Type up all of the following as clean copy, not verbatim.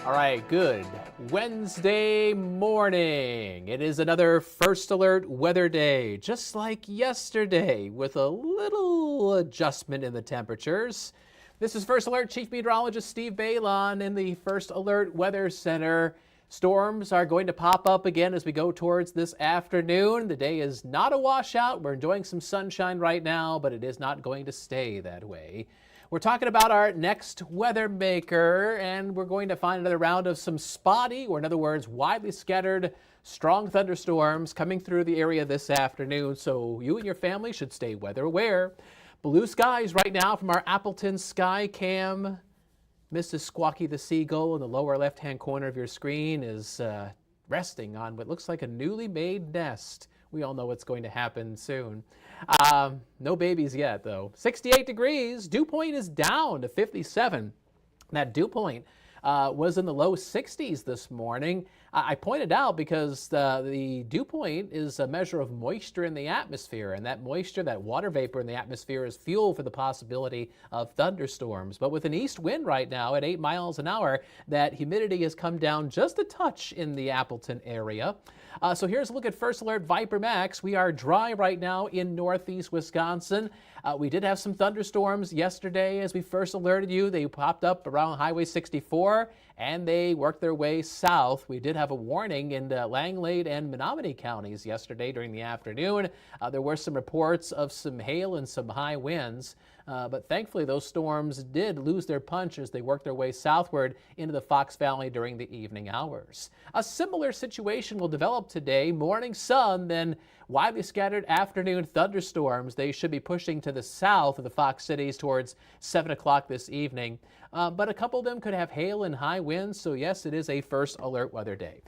All right, good Wednesday morning. It is another First Alert weather day, just like yesterday, with a little adjustment in the temperatures. This is First Alert Chief Meteorologist Steve Balon in the First Alert Weather Center. Storms are going to pop up again as we go towards this afternoon. The day is not a washout. We're enjoying some sunshine right now, but it is not going to stay that way. We're talking about our next weather maker, and we're going to find another round of some spotty, or in other words, widely scattered strong thunderstorms coming through the area this afternoon. So you and your family should stay weather aware. Blue skies right now from our Appleton Sky Cam. Mrs. Squawky the Seagull in the lower left-hand corner of your screen is resting on what looks like a newly made nest. We all know what's going to happen soon. No babies yet, though. 68 degrees. Dew point is down to 57. That dew point was in the low 60s this morning. I pointed out because the dew point is a measure of moisture in the atmosphere, and that moisture, that water vapor in the atmosphere, is fuel for the possibility of thunderstorms. But with an east wind right now at 8 miles an hour, that humidity has come down just a touch in the Appleton area. So here's a look at First Alert Viper Max. We are dry right now in northeast Wisconsin. We did have some thunderstorms yesterday as we first alerted you. They popped up around Highway 64 and they worked their way south. We did have a warning in Langlade and Menominee counties yesterday during the afternoon. There were some reports of some hail and some high winds. But thankfully, those storms did lose their punch as they worked their way southward into the Fox Valley during the evening hours. A similar situation will develop today. Morning sun, then widely scattered afternoon thunderstorms. They should be pushing to the south of the Fox cities towards 7 o'clock this evening. But a couple of them could have hail and high winds, so yes, it is a First Alert weather day.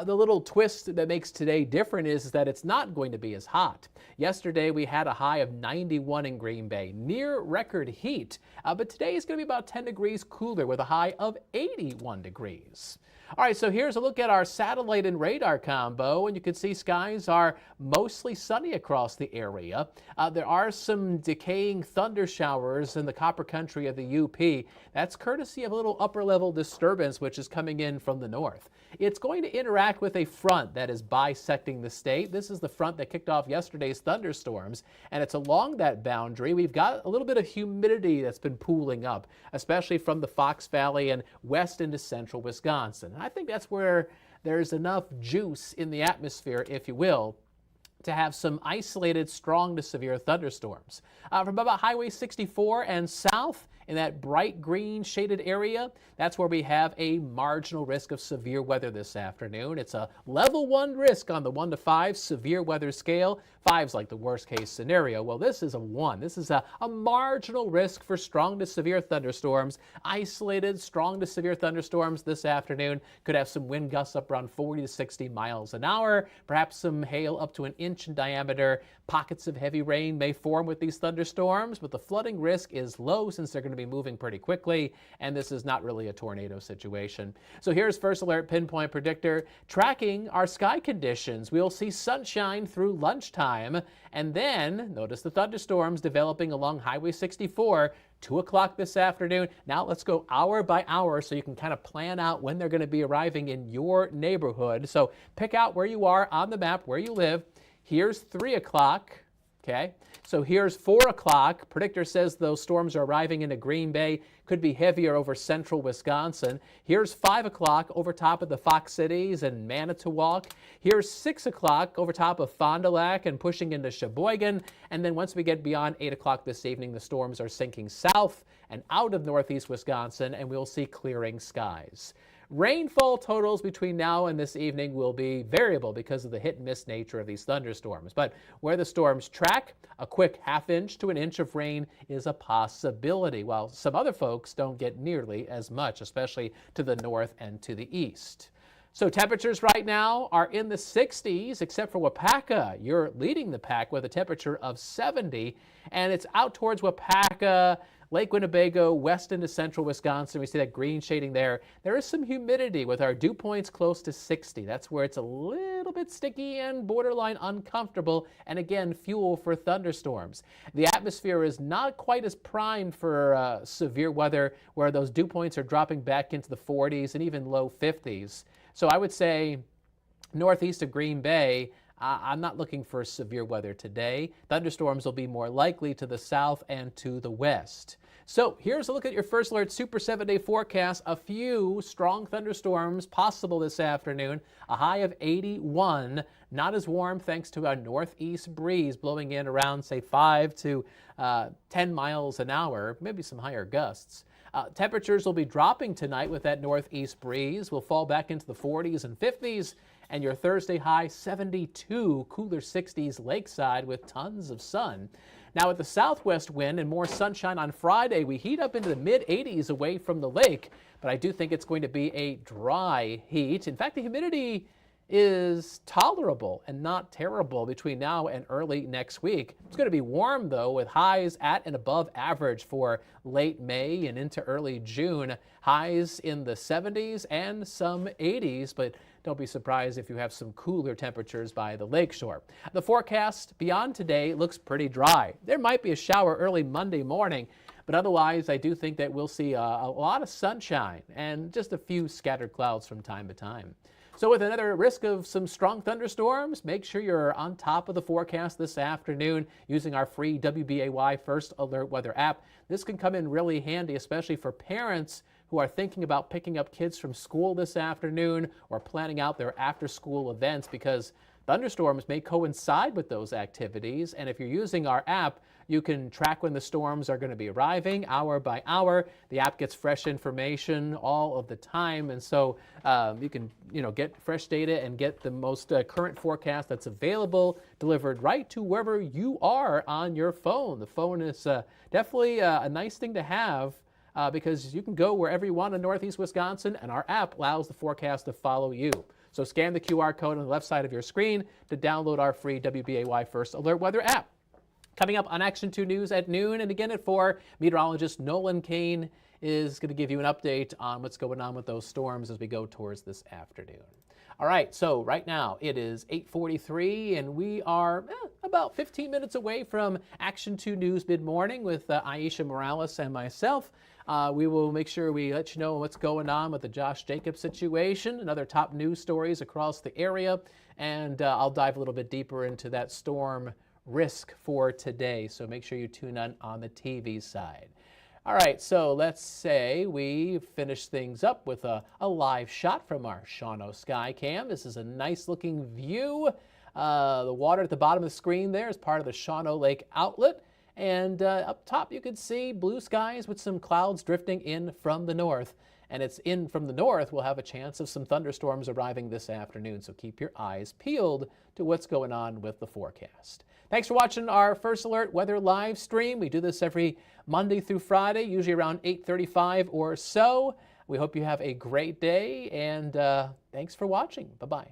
The little twist that makes today different is that it's not going to be as hot. Yesterday, we had a high of 91 in Green Bay, near record heat. But today is going to be about 10 degrees cooler with a high of 81 degrees. All right, so here's a look at our satellite and radar combo, and you can see skies are mostly sunny across the area. There are some decaying thunder showers in the copper country of the UP. That's courtesy of a little upper level disturbance which is coming in from the north. It's going to interact with a front that is bisecting the state. This is the front that kicked off yesterday's thunderstorms, and it's along that boundary. We've got a little bit of humidity that's been pooling up, especially from the Fox Valley and west into central Wisconsin. I think that's where there's enough juice in the atmosphere, if you will, to have some isolated strong to severe thunderstorms. From about Highway 64 and south, in that bright green shaded area, that's where we have a marginal risk of severe weather this afternoon. It's a level 1 risk on the 1 to 5 severe weather scale. 5's like the worst case scenario. Well, this is a 1. This is a marginal risk for strong to severe thunderstorms. Isolated strong to severe thunderstorms this afternoon could have some wind gusts up around 40 to 60 miles an hour, perhaps some hail up to an inch in diameter. Pockets of heavy rain may form with these thunderstorms, but the flooding risk is low since they're going to be moving pretty quickly, and this is not really a tornado situation. So here's First Alert Pinpoint Predictor tracking our sky conditions. We'll see sunshine through lunchtime, and then notice the thunderstorms developing along Highway 64, 2 o'clock this afternoon. Now let's go hour by hour so you can kind of plan out when they're going to be arriving in your neighborhood. So pick out where you are on the map, where you live. Here's 3 o'clock. Okay, so here's 4 o'clock. Predictor says those storms are arriving into Green Bay. Could be heavier over central Wisconsin. Here's 5 o'clock over top of the Fox Cities and Manitowoc. Here's 6 o'clock over top of Fond du Lac and pushing into Sheboygan. And then once we get beyond 8 o'clock this evening, the storms are sinking south and out of northeast Wisconsin, and we'll see clearing skies. Rainfall totals between now and this evening will be variable because of the hit and miss nature of these thunderstorms. But where the storms track, a quick ½ inch to an inch of rain is a possibility, while some other folks don't get nearly as much, especially to the north and to the east. So temperatures right now are in the 60s, except for Wapaka. You're leading the pack with a temperature of 70, and it's out towards Wapaka Lake Winnebago, west into central Wisconsin. We see that green shading there. There is some humidity with our dew points close to 60. That's where it's a little bit sticky and borderline uncomfortable, and again, fuel for thunderstorms. The atmosphere is not quite as primed for severe weather, where those dew points are dropping back into the 40s and even low 50s. So I would say northeast of Green Bay, I'm not looking for severe weather today. Thunderstorms will be more likely to the south and to the west. So here's a look at your First Alert Super 7-day forecast. A few strong thunderstorms possible this afternoon. A high of 81. Not as warm thanks to a northeast breeze blowing in around, say, 5 to 10 miles an hour. Maybe some higher gusts. Temperatures will be dropping tonight with that northeast breeze. We'll fall back into the 40s and 50s. And your Thursday high, 72, cooler 60s lakeside with tons of sun. Now with the southwest wind and more sunshine on Friday, we heat up into the mid-80s away from the lake. But I do think it's going to be a dry heat. In fact, the humidity is tolerable and not terrible between now and early next week. It's going to be warm, though, with highs at and above average for late May and into early June. Highs in the 70s and some 80s, but don't be surprised if you have some cooler temperatures by the lakeshore. The forecast beyond today looks pretty dry. There might be a shower early Monday morning, but otherwise I do think that we'll see a lot of sunshine and just a few scattered clouds from time to time. So with another risk of some strong thunderstorms, make sure you're on top of the forecast this afternoon using our free WBAY First Alert Weather app. This can come in really handy, especially for parents who are thinking about picking up kids from school this afternoon or planning out their after-school events, because thunderstorms may coincide with those activities. And if you're using our app, you can track when the storms are going to be arriving hour by hour. The app gets fresh information all of the time, and so you can get fresh data and get the most current forecast that's available delivered right to wherever you are on your phone. The phone is definitely a nice thing to have because you can go wherever you want in northeast Wisconsin, and our app allows the forecast to follow you. So scan the QR code on the left side of your screen to download our free WBAY First Alert Weather app. Coming up on Action 2 News at noon and again at 4, meteorologist Nolan Kane is going to give you an update on what's going on with those storms as we go towards this afternoon. All right, so right now it is 8:43 and we are about 15 minutes away from Action 2 News mid-morning with Aisha Morales and myself. We will make sure we let you know what's going on with the Josh Jacobs situation and other top news stories across the area, and I'll dive a little bit deeper into that storm risk for today, so make sure you tune in on the TV side. All right, so let's say we finish things up with a live shot from our Shawano Skycam. This is a nice looking view. The water at the bottom of the screen there is part of the Shawano Lake outlet. And up top you can see blue skies with some clouds drifting in from the north. And it's in from the north, we'll have a chance of some thunderstorms arriving this afternoon. So keep your eyes peeled to what's going on with the forecast. Thanks for watching our First Alert Weather live stream. We do this every Monday through Friday, usually around 8:35 or so. We hope you have a great day, and thanks for watching. Bye-bye.